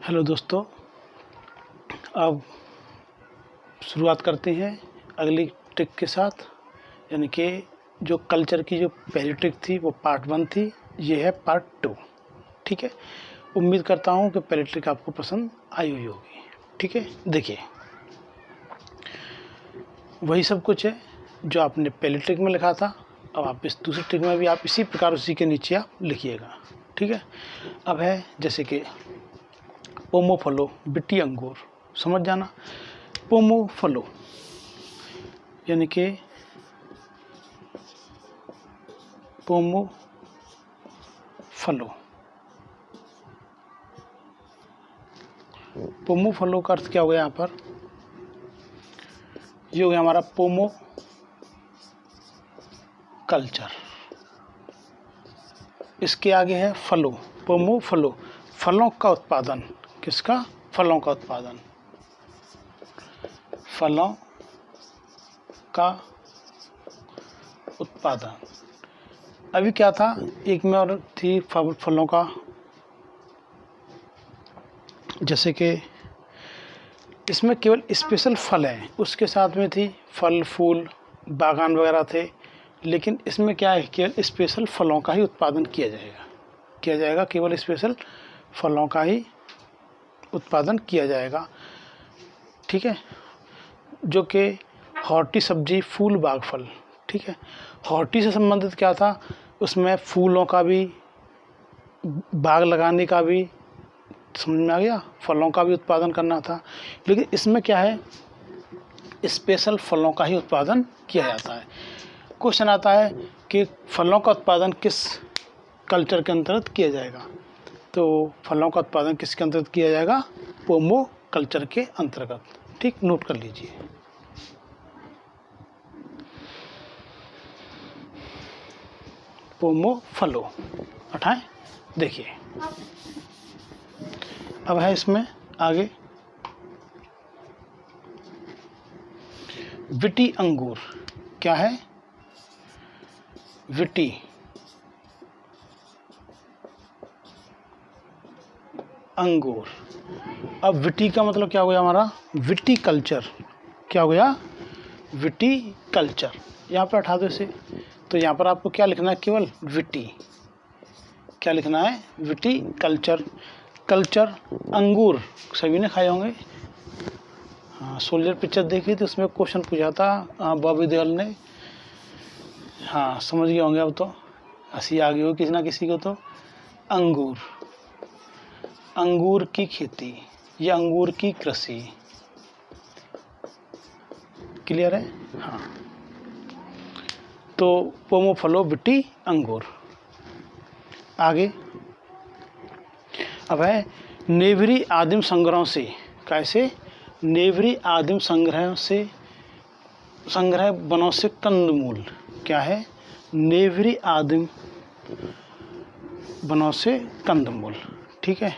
Hello दोस्तों, अब शुरुआत करते हैं अगली ट्रिक के साथ। यानी कि जो कल्चर की जो पहली ट्रिक थी वो पार्ट 1 थी, ये है पार्ट 2। ठीक है, उम्मीद करता हूँ कि पहली ट्रिक आपको पसंद आई हुई होगी। ठीक है, देखिए वही सब कुछ है जो आपने पहली ट्रिक में लिखा था। अब आप इस दूसरी ट्रिक में भी आप इसी प्रकार उसी के नीचे आप लिखिएगा। ठीक है, अब है जैसे कि पोमो फलो बिट्टी अंगूर, समझ जाना। पोमो फलो यानी कि पोमो फलो, पोमो फलो का अर्थ क्या हो गया यहाँ पर? ये हो गया हमारा पोमो कल्चर। इसके आगे है फलो, पोमो फलो, फलों का उत्पादन। किसका? फलों का उत्पादन, फलों का उत्पादन। अभी क्या था, एक में और थी फलों का, जैसे कि इसमें केवल स्पेशल फल है, उसके साथ में थी फल फूल बागान वगैरह थे। लेकिन इसमें क्या है, केवल स्पेशल फलों का ही उत्पादन किया जाएगा, केवल स्पेशल फलों का ही उत्पादन किया जाएगा। ठीक है, जो कि हॉर्टी सब्जी फूल बाग फल। ठीक है, हॉर्टी से संबंधित क्या था, उसमें फूलों का भी बाग लगाने का भी, समझ में आ गया, फलों का भी उत्पादन करना था। लेकिन इसमें क्या है, स्पेशल फलों का ही उत्पादन किया जाता है। क्वेश्चन आता है कि फलों का उत्पादन किस कल्चर के अंतर्गत किया जाएगा? तो फलों का उत्पादन किसके अंतर्गत किया जाएगा? पोमो कल्चर के अंतर्गत। ठीक, नोट कर लीजिए। पोमो फलो उठाएं, देखिए अब है इसमें आगे विटी अंगूर। क्या है? विटी अंगूर। अब विटी का मतलब क्या हो गया हमारा? Witty culture. क्या हो गया? Witty culture. यहाँ पर हटा दो इसे। तो यहाँ पर आपको क्या लिखना है? केवल विटी। क्या लिखना है? Witty culture. कल्चर अंगूर सभी ने खाए होंगे। हाँ, सोल्जर पिक्चर देखी थी, उसमें क्वेश्चन पूछा था बॉबी देओल ने। हाँ, समझ गए होंगे अब तो, हंसी आ गई हो किसी ना किसी को। तो अंगूर, अंगूर की खेती या अंगूर की कृषि। क्लियर है? हाँ, तो पोमो फलो बिट्टी अंगूर। आगे अब है नेवरी आदिम संग्रहों से। कैसे? नेवरी आदिम संग्रह वनों से कंदमूल। क्या है? नेवरी आदिम वनों से कंदमूल। ठीक है,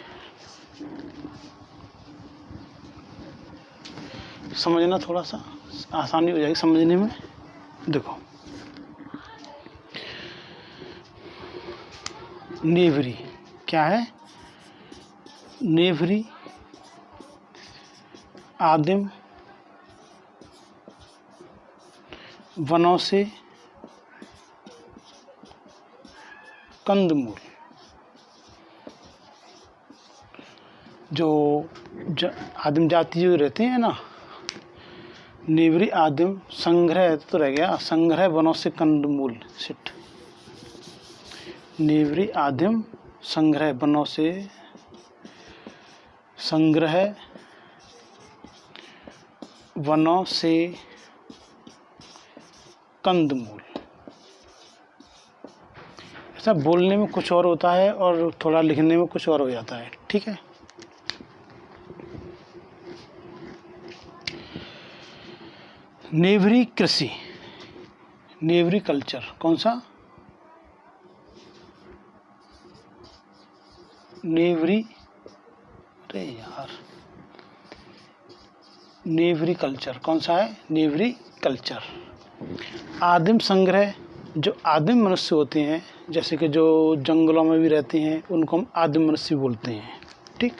समझना, थोड़ा सा आसानी हो जाएगी समझने में। देखो, नेवरी क्या है? नेवरी आदिम वनों से कंदमूल। जो आदिम जाति जो रहते हैं ना, नेवरी आदिम संग्रह तो रह गया, संग्रह वनों से कंदमूल। सिट, नेवरी आदिम संग्रह वनों से, संग्रह वनों से कंदमूल। ऐसा बोलने में कुछ और होता है और थोड़ा लिखने में कुछ और हो जाता है। ठीक है, नेवरी कृषि, नेवरी कल्चर। कौन सा? नेवरी, अरे यार, नेवरी कल्चर कौन सा है? नेवरी कल्चर। आदिम संग्रह, जो आदिम मनुष्य होते हैं, जैसे कि जो जंगलों में भी रहते हैं, उनको हम आदिम मनुष्य बोलते हैं। ठीक,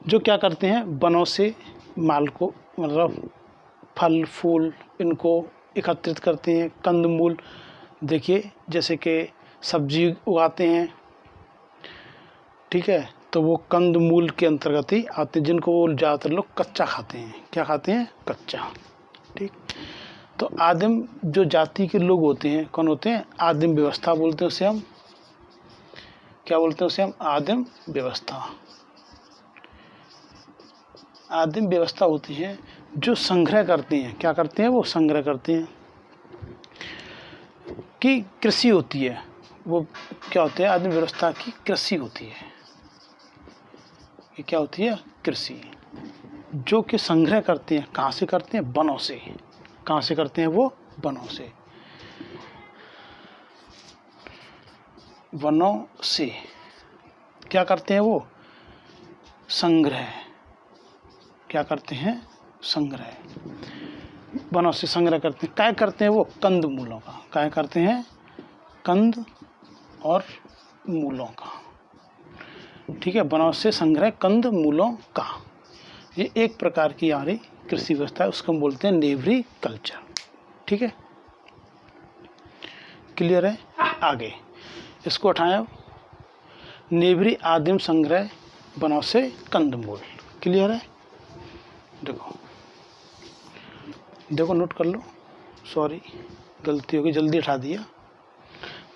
जो क्या करते हैं, वनों से माल को, मतलब फल फूल, इनको एकत्रित करते हैं। कंदमूल, देखिए जैसे कि सब्जी उगाते हैं, ठीक है, तो वो कंदमूल के अंतर्गत ही आते हैं, जिनको वो ज़्यादातर लोग कच्चा खाते हैं। क्या खाते हैं? कच्चा। ठीक। तो आदिम जो जाति के लोग होते हैं, कौन होते हैं? आदिम व्यवस्था बोलते हैं उसे हम। क्या बोलते हैं उसे हम? आदिम व्यवस्था। आदिम व्यवस्था होती है जो संग्रह करते हैं। क्या करते हैं? वो संग्रह करते हैं। कि कृषि होती है, वो क्या होते हैं? आदिम व्यवस्था की कृषि होती है। ये क्या होती है? कृषि। जो कि संग्रह करते हैं, कहाँ से करते हैं? वनों से। कहाँ से करते हैं? वो वनों से। वनों से क्या करते हैं? वो संग्रह। क्या करते हैं? संग्रह। वनों से संग्रह करते हैं। क्या करते हैं? वो कंद मूलों का। क्या करते हैं? कंद और मूलों का। ठीक है, वनों से संग्रह कंद मूलों का। ये एक प्रकार की हमारी कृषि व्यवस्था है, उसको हम बोलते हैं नेवरी कल्चर। ठीक है, क्लियर है? आगे इसको उठाएं अब। नेवरी आदिम संग्रह वनों से कंदमूल। क्लियर है? देखो देखो, नोट कर लो। सॉरी, गलती होगी, जल्दी उठा दिया।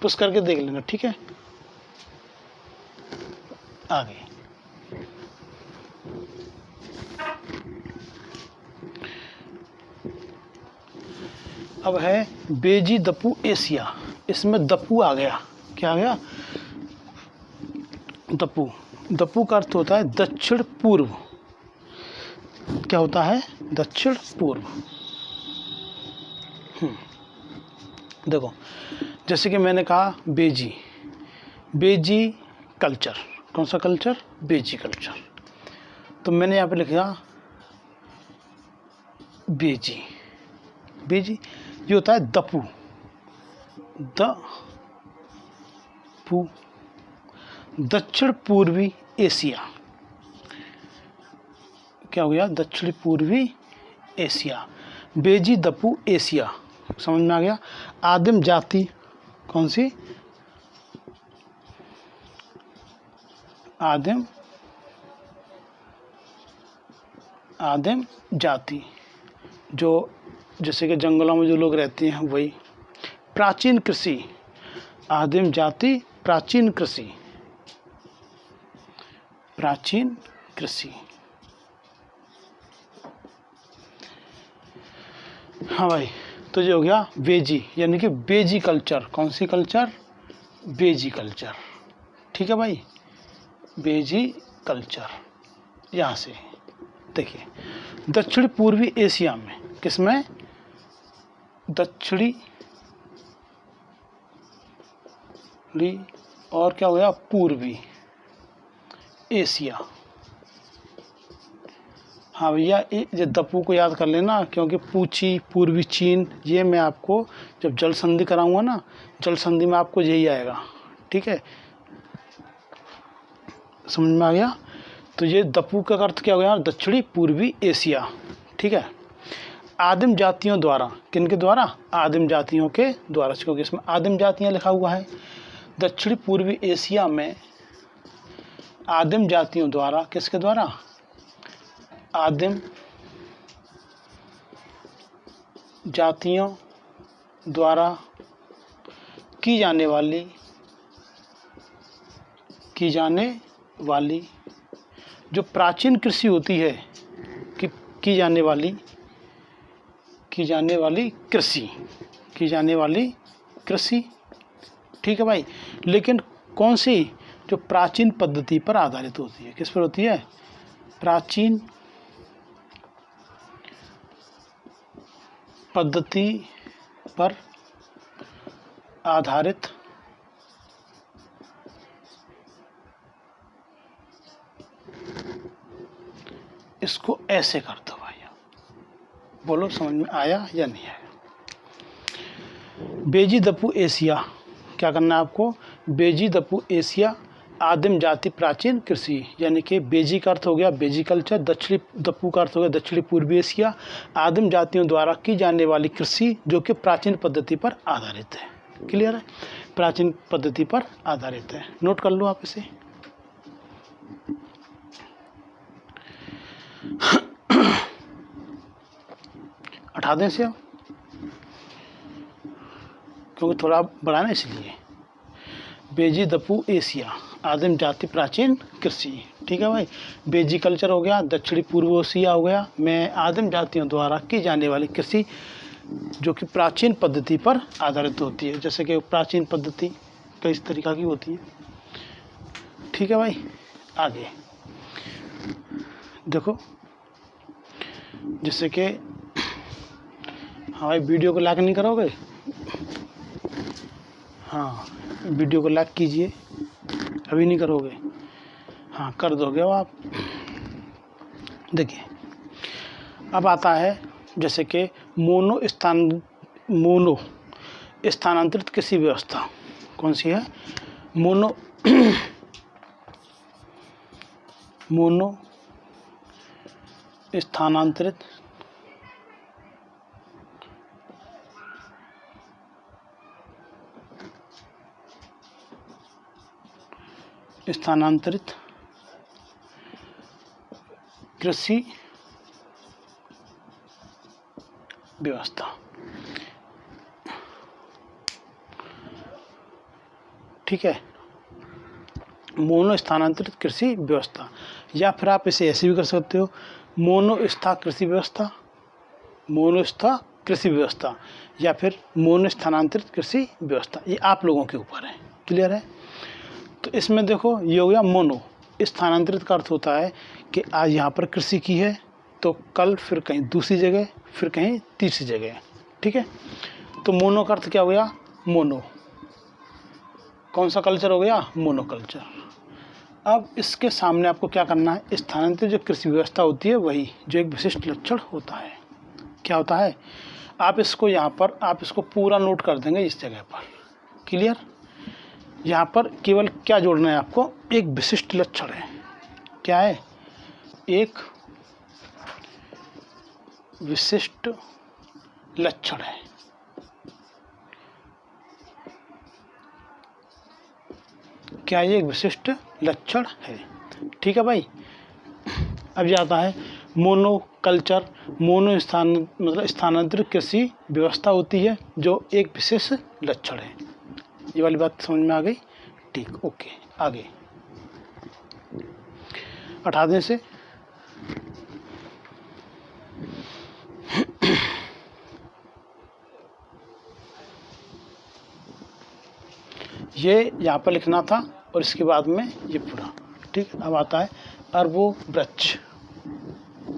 पुश करके देख लेना। ठीक है, आगे अब है बेजी दप्पू एशिया। इसमें दप्पू आ गया। क्या आ गया? दप्पू। दप्पू का अर्थ होता है दक्षिण पूर्व। क्या होता है? दक्षिण पूर्व। देखो, जैसे कि मैंने कहा बेजी, बेजी कल्चर। कौन सा कल्चर? बेजी कल्चर। तो मैंने यहाँ पे लिखा बेजी। बेजी ये होता है दप्पू। दप्पू दक्षिण पूर्वी एशिया। क्या हो गया? दक्षिण पूर्वी एशिया। बेजी दप्पू एशिया। समझ में आ गया? आदिम जाति कौन सी? आदिम जाति, जो जैसे कि जंगलों में जो लोग रहते हैं वही। प्राचीन कृषि। आदिम जाति प्राचीन कृषि। प्राचीन कृषि। हाँ भाई, तो ये हो गया बेजी, यानी कि बेजी कल्चर। कौन सी कल्चर? बेजी कल्चर। ठीक है भाई, बेजी कल्चर। यहाँ से देखिए, दक्षिण पूर्वी एशिया में, किसमें? दक्षिणी और क्या हुआ? पूर्वी एशिया। हाँ भैया, ये दप्पू को याद कर लेना, क्योंकि पूची, पूर्वी चीन, ये मैं आपको जब जल संधि कराऊंगा ना, जल संधि में आपको यही आएगा। ठीक है, समझ में आ गया? तो ये दप्पू का अर्थ क्या हो गया? दक्षिणी पूर्वी एशिया। ठीक है, आदिम जातियों द्वारा। किनके द्वारा? आदिम जातियों के द्वारा, क्योंकि इसमें आदिम जातियाँ लिखा हुआ है। दक्षिणी पूर्वी एशिया में आदिम जातियों द्वारा। किसके द्वारा? आदिम जातियों द्वारा की जाने वाली जो प्राचीन कृषि होती है, की जाने वाली कृषि। ठीक है भाई, लेकिन कौन सी? जो प्राचीन पद्धति पर आधारित होती है। किस पर होती है? प्राचीन पद्धति पर आधारित इसको ऐसे कर दो भाई। बोलो, समझ में आया या नहीं आया? बेजी दप्पू एशिया। क्या करना है आपको? बेजी दप्पू एशिया आदिम जाति प्राचीन कृषि, यानी कि बेजी का अर्थ हो गया बेजिकल्चर, दक्षिणी दप्पू का अर्थ हो गया दक्षिणी पूर्वी एशिया। आदिम जातियों द्वारा की जाने वाली कृषि जो कि प्राचीन पद्धति पर आधारित है। क्लियर है, प्राचीन पद्धति पर आधारित है, नोट कर लो आप इसे। हटा दें इसे क्योंकि थोड़ा बड़ा ना, इसलिए। बेजी दप्पू एशिया, आदिम जाति प्राचीन कृषि, ठीक है भाई। बेजी कल्चर हो गया, दक्षिणी पूर्व एशिया हो गया, में आदिम जातियों द्वारा की जाने वाली कृषि जो कि प्राचीन पद्धति पर आधारित होती है। जैसे कि प्राचीन पद्धति कई तरीक़ा की होती है, ठीक है भाई। आगे देखो, जैसे कि हाँ भाई, वीडियो को लाइक नहीं करोगे? हाँ, वीडियो को लाइक कीजिए, अभी नहीं करोगे? हाँ, कर दोगे अब आप। देखिए, अब आता है जैसे कि मोनो स्थानांतरित कृषि व्यवस्था। कौन सी है? मोनो स्थानांतरित कृषि व्यवस्था। ठीक है, मोनो स्थानांतरित कृषि व्यवस्था, या फिर आप इसे ऐसे भी कर सकते हो, मोनोस्था कृषि व्यवस्था, मोनोस्था कृषि व्यवस्था, या फिर मोनो स्थानांतरित कृषि व्यवस्था। ये आप लोगों के ऊपर है। क्लियर है? तो इसमें देखो, ये हो गया मोनो। स्थानांतरित का अर्थ होता है कि आज यहाँ पर कृषि की है तो कल फिर कहीं दूसरी जगह, फिर कहीं तीसरी जगह। ठीक है, तो मोनो का अर्थ क्या हो गया? मोनो। कौन सा कल्चर हो गया? Mono culture. अब इसके सामने आपको क्या करना है? स्थानांतरित जो कृषि व्यवस्था होती है वही, जो एक विशिष्ट लक्षण होता है। क्या होता है? आप इसको यहाँ पर, आप इसको पूरा नोट कर देंगे इस जगह पर। क्लियर? यहाँ पर केवल क्या जोड़ना है आपको? एक विशिष्ट लक्षण है। क्या है? एक विशिष्ट लक्षण है। क्या ये एक विशिष्ट लक्षण है? ठीक है भाई। अब जाता है मोनो कल्चर। मोनो स्थानांतरित कृषि व्यवस्था होती है जो एक विशेष लक्षण है। ये वाली बात समझ में आ गई? ठीक, ओके। आगे हटा दें से। ये यहाँ पर लिखना था और इसके बाद में ये पूरा। ठीक, अब आता है अरबो वृक्ष।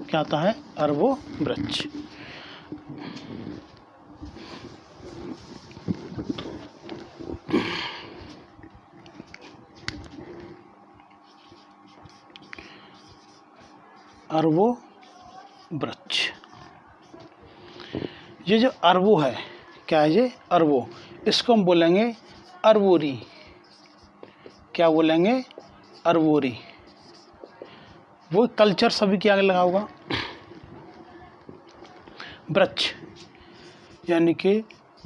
क्या आता है? अरबो वृक्ष। अरबो वृक्ष, ये जो अरबो है, क्या है ये? अरबो। इसको हम बोलेंगे अरबोरी। क्या बोलेंगे? अरबोरी। वो कल्चर सभी के आगे लगा होगा। वृक्ष यानी कि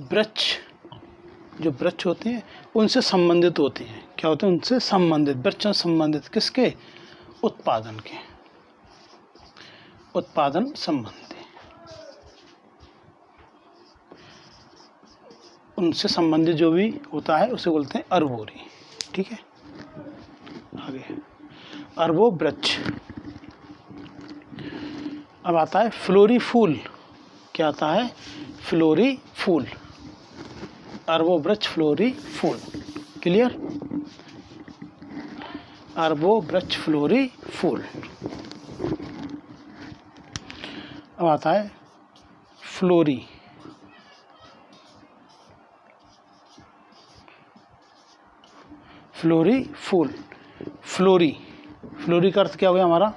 वृक्ष, जो वृक्ष होते हैं उनसे संबंधित होते हैं। क्या होते हैं? उनसे संबंधित, वृक्ष संबंधित किसके? उत्पादन के, उत्पादन संबंधी, उनसे संबंधित जो भी होता है उसे बोलते हैं अरबोरी। ठीक है, आगे अरबो वृक्ष। अब आता है फ्लोरी फूल। क्या आता है? फ्लोरी फूल। अरबो वृक्ष फ्लोरी फूल। क्लियर? अरबो वृक्ष फ्लोरी फूल। अब आता है फ्लोरी। फ्लोरी फूल। फ्लोरी, फ्लोरी का अर्थ क्या हो गया हमारा?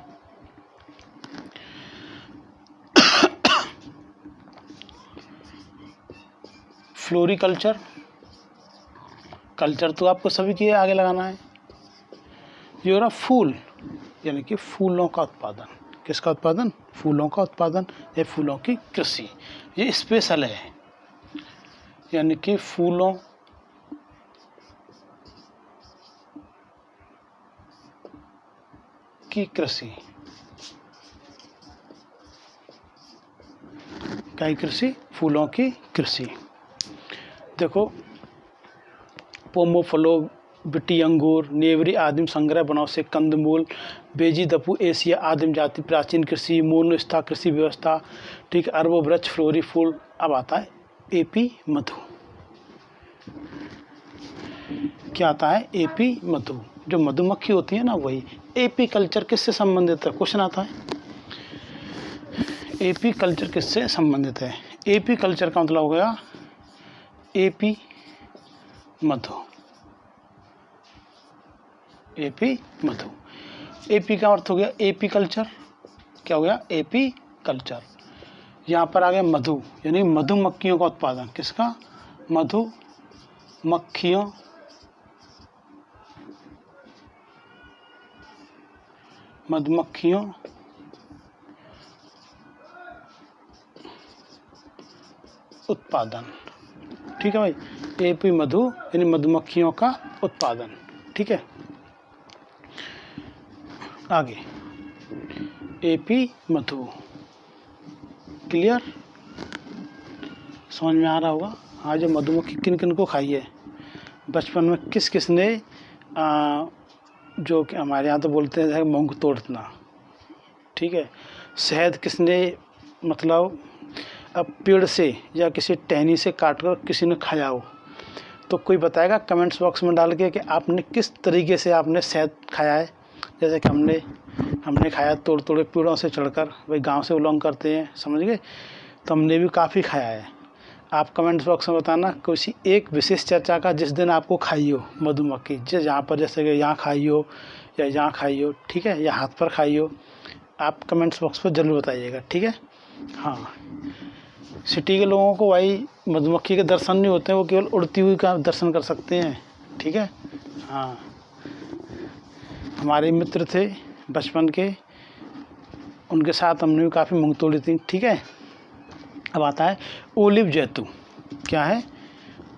Flori culture. कल्चर तो आपको सभी के आगे लगाना है। ये हो रहा फूल, यानी कि फूलों का उत्पादन। किसका उत्पादन? फूलों का उत्पादन या फूलों की कृषि। ये स्पेशल है, यानी कि फूलों की कृषि। क्या कृषि? फूलों की कृषि। देखो, पोमोफलो, बिटी अंगूर, नेवरी आदिम संग्रह बनाओ से कंदमूल, बेजी दपू एशिया आदिम जाति, प्राचीन कृषि, मोनोस्था कृषि व्यवस्था, ठीक, अरबो वृक्ष, फ्लोरी फूल। अब आता है एपी मधु। क्या आता है? एपी मधु। जो मधुमक्खी होती है ना, वही। एपी कल्चर किससे संबंधित है? क्वेश्चन आता है, एपी कल्चर किससे संबंधित है? एपी कल्चर का मतलब हो गया एपी मधु। एपी मधु। एपी का अर्थ हो गया एपी कल्चर। क्या हो गया? AP culture. यहाँ पर आ गया मधु, यानी मधुमक्खियों का उत्पादन। किसका? मधुमक्खियों उत्पादन। ठीक है भाई, एपी मधु यानी मधुमक्खियों का उत्पादन। ठीक है, आगे एपी मधु। क्लियर? समझ में आ रहा होगा। हाँ, जो मधुमक्खी किन किन को खाई है, बचपन में किस किस ने जो कि हमारे यहाँ तो बोलते हैं मूंग तोड़ना। ठीक है, शहद किसने, मतलब अब पेड़ से या किसी टहनी से काट कर किसी ने खाया हो, तो कोई बताएगा कमेंट्स बॉक्स में डाल के कि आपने किस तरीके से आपने शहद खाया है। जैसे कि हमने खाया तोड़ तोड़े पेड़ों से चढ़कर, भाई गांव से बिलोंग करते हैं, समझ गए, तो हमने भी काफ़ी खाया है। आप कमेंट्स बॉक्स में बताना किसी एक विशेष चर्चा का जिस दिन आपको खाई हो मधुमक्खी, जहाँ पर, जैसे कि यहाँ खाई हो या यहाँ खाई हो, ठीक है, या हाथ पर खाई हो। आप कमेंट्स बॉक्स पर ज़रूर बताइएगा। ठीक है। हाँ, सिटी के लोगों को भाई मधुमक्खी के दर्शन नहीं होते हैं, वो केवल उड़ती हुई का दर्शन कर सकते हैं। ठीक है। हाँ, हमारे मित्र थे बचपन के, उनके साथ हमने भी काफ़ी मूंग तोड़ी थी। ठीक है। अब आता है ओलिव जैतून। क्या है?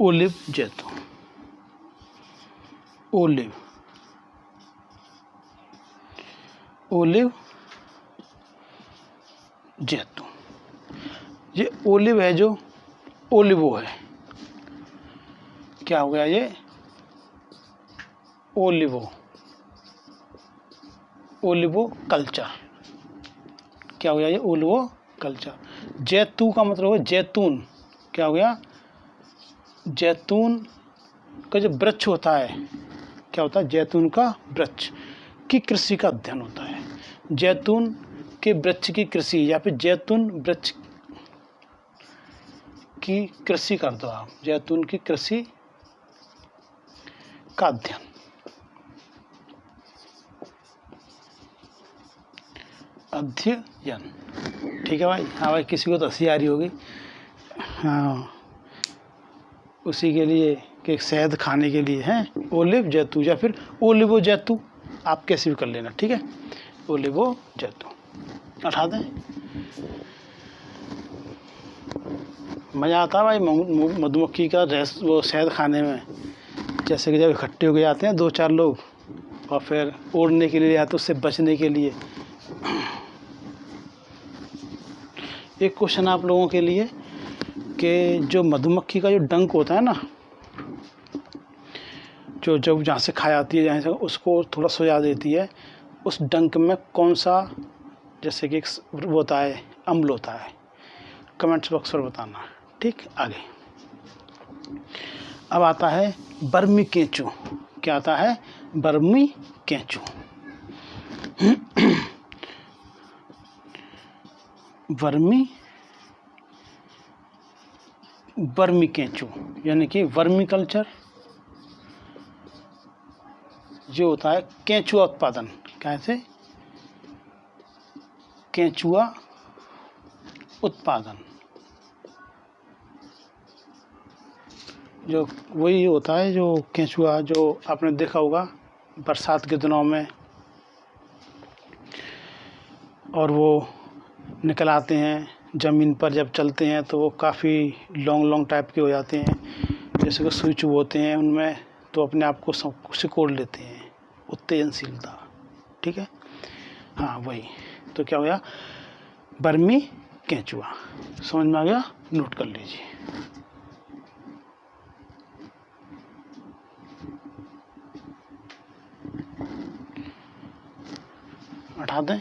ओलिव जैतून। ओलिव जैतून। ये ओलिव है, जो ओलिवो है। क्या हो गया? ये ओलिवो कल्चर। क्या हो गया? ये ओलिवो कल्चर। जैतून का मतलब है जैतून। क्या हो गया? जैतून का जो वृक्ष होता है, क्या होता है? जैतून का वृक्ष की कृषि का अध्ययन होता है। जैतून के वृक्ष की कृषि, या फिर जैतून वृक्ष की कृषि कर दो आप, जैतून की कृषि का अध्ययन। ठीक है भाई। हाँ भाई, किसी को तो हंसी आ रही होगी। हाँ, उसी के लिए कि शहद खाने के लिए है ओलिव जैतून, या फिर ओलिवो जैतून, आप कैसे भी कर लेना। ठीक है, ओलिवो जैतून उठा दें। मज़ा आता है भाई मधुमक्खी का वो शहद खाने में। जैसे कि जब इकट्ठे हो गए आते हैं 2-4 लोग, और फिर ओढ़ने के लिए आते, उससे बचने के लिए। एक क्वेश्चन आप लोगों के लिए कि जो मधुमक्खी का जो डंक होता है ना, जो जब जहाँ से खाया आती है, जहाँ से उसको थोड़ा सुझा देती है, उस डंक में कौन सा, जैसे कि वो होता है, अम्ल होता है। कमेंट्स बॉक्स पर बताना। ठीक, आगे अब आता है बर्मी केंचू। क्या आता है? बर्मी केंचू। बर्मी केंचू यानी कि वर्मी कल्चर, जो होता है केंचुआ उत्पादन। कैसे? केंचुआ उत्पादन, जो वही होता है, जो केंचुआ, जो आपने देखा होगा बरसात के दिनों में और वो निकल आते हैं ज़मीन पर। जब चलते हैं तो वो काफ़ी लॉन्ग टाइप के हो जाते हैं, जैसे कि सुई चुभ होते हैं उनमें, तो अपने आप को सब सिकोड़ लेते हैं, उत्तेजनशीलता। ठीक है, हाँ वही। तो क्या हो गया, बर्मी केंचुआ। समझ में आ गया, नोट कर लीजिए। हटा दें।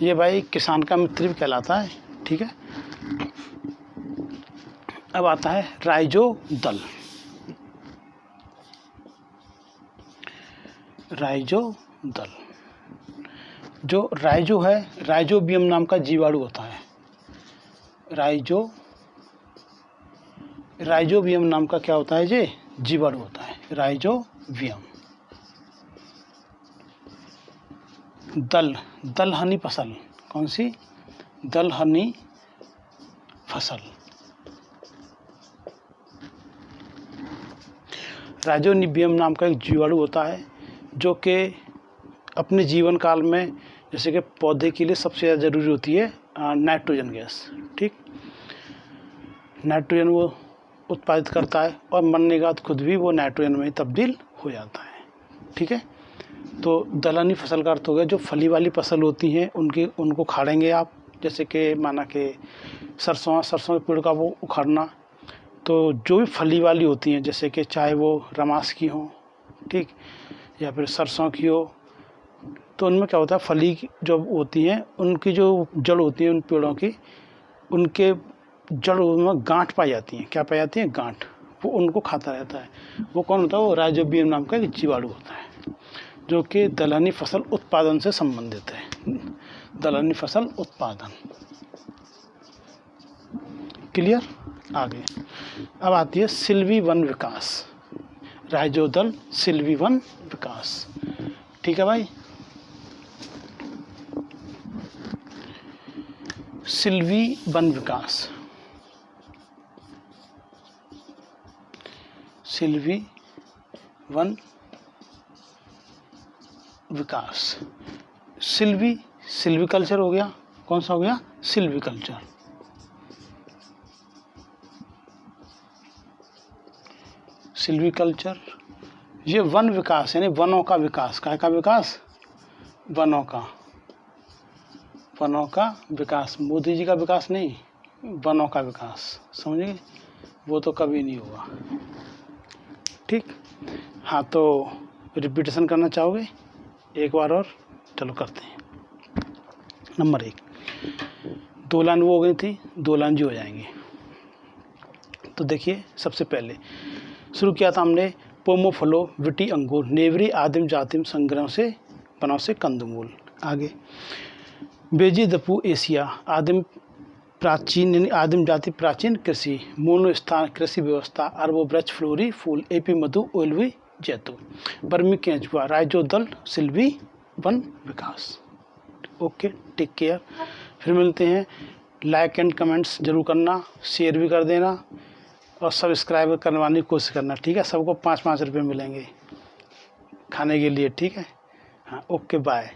ये भाई किसान का मित्र भी कहलाता है। ठीक है, अब आता है राइजो दल। राइजो दल, जो राइजो है, राइजोबियम नाम का जीवाणु होता है। राइजोबियम नाम का क्या होता है, ये जीवाणु होता है, राइजोबियम। दलहनी फसल, कौन सी, दलहनी फसल। राइजोबियम नाम का एक जीवाणु होता है जो कि अपने जीवन काल में, जैसे कि पौधे के लिए सबसे ज़्यादा ज़रूरी होती है नाइट्रोजन गैस। ठीक, नाइट्रोजन वो उत्पादित करता है और मरने के बाद खुद भी वो नाइट्रोजन में तब्दील हो जाता है। ठीक है, तो दलहनी फसल का अर्थ हो गया जो फली वाली फसल होती हैं उनको खाड़ेंगे आप, जैसे कि माना कि सरसों के पेड़ का वो उखाड़ना। तो जो भी फली वाली होती हैं, जैसे कि चाहे वो रमास की हो, ठीक, या फिर सरसों की हो, तो उनमें क्या होता है, फली जो होती हैं उनकी जो जड़ होती है उन पेड़ों की, उनके जड़ों में गांठ पाई जाती हैं। क्या पाई जाती हैं, गांठ। वो उनको खाता रहता है। वो कौन होता है, वो राइजोबियम नाम का एक जीवाणु होता है जो कि दलहनी फसल उत्पादन से संबंधित है। दलहनी फसल उत्पादन, क्लियर। आगे अब आती है सिल्वी वन विकास। राइजोदल सिल्वी वन विकास। ठीक है भाई, सिल्वी वन विकास, सिल्वी वन विकास। सिल्वीकल्चर हो गया, कौन सा हो गया, सिल्वीकल्चर। सिल्वीकल्चर ये वन विकास यानी वनों का विकास। काय का विकास, वनों का विकास। मोदी जी का विकास नहीं, वनों का विकास। समझिए, वो तो कभी नहीं होगा। ठीक, हाँ तो रिपीटेशन करना चाहोगे एक बार और, चलो करते हैं। नंबर 1, 2 लाइन वो हो गई थी, 2 लाइन जी हो जाएंगे। तो देखिए, सबसे पहले शुरू किया था हमने पोमोफलो विटी अंगूर नेवरी आदिम जातिम संग्रह से बनाव से कंदमूल। आगे बेजी दपू एशिया आदिम प्राचीन यानी आदिम जाति प्राचीन कृषि मोनोस्थान कृषि व्यवस्था अरबो वृक्ष फ्लोरी फूल एपी मधु ओलवी जैतू बर्मी केंचुआ राइजोदल सिल्वी वन विकास। Okay, take care. फिर मिलते हैं। लाइक एंड कमेंट्स जरूर करना, शेयर भी कर देना और सब्सक्राइब करवाने की कोशिश करना। ठीक है, सबको 5-5 रुपये मिलेंगे खाने के लिए। ठीक है, हाँ, ओके, बाय।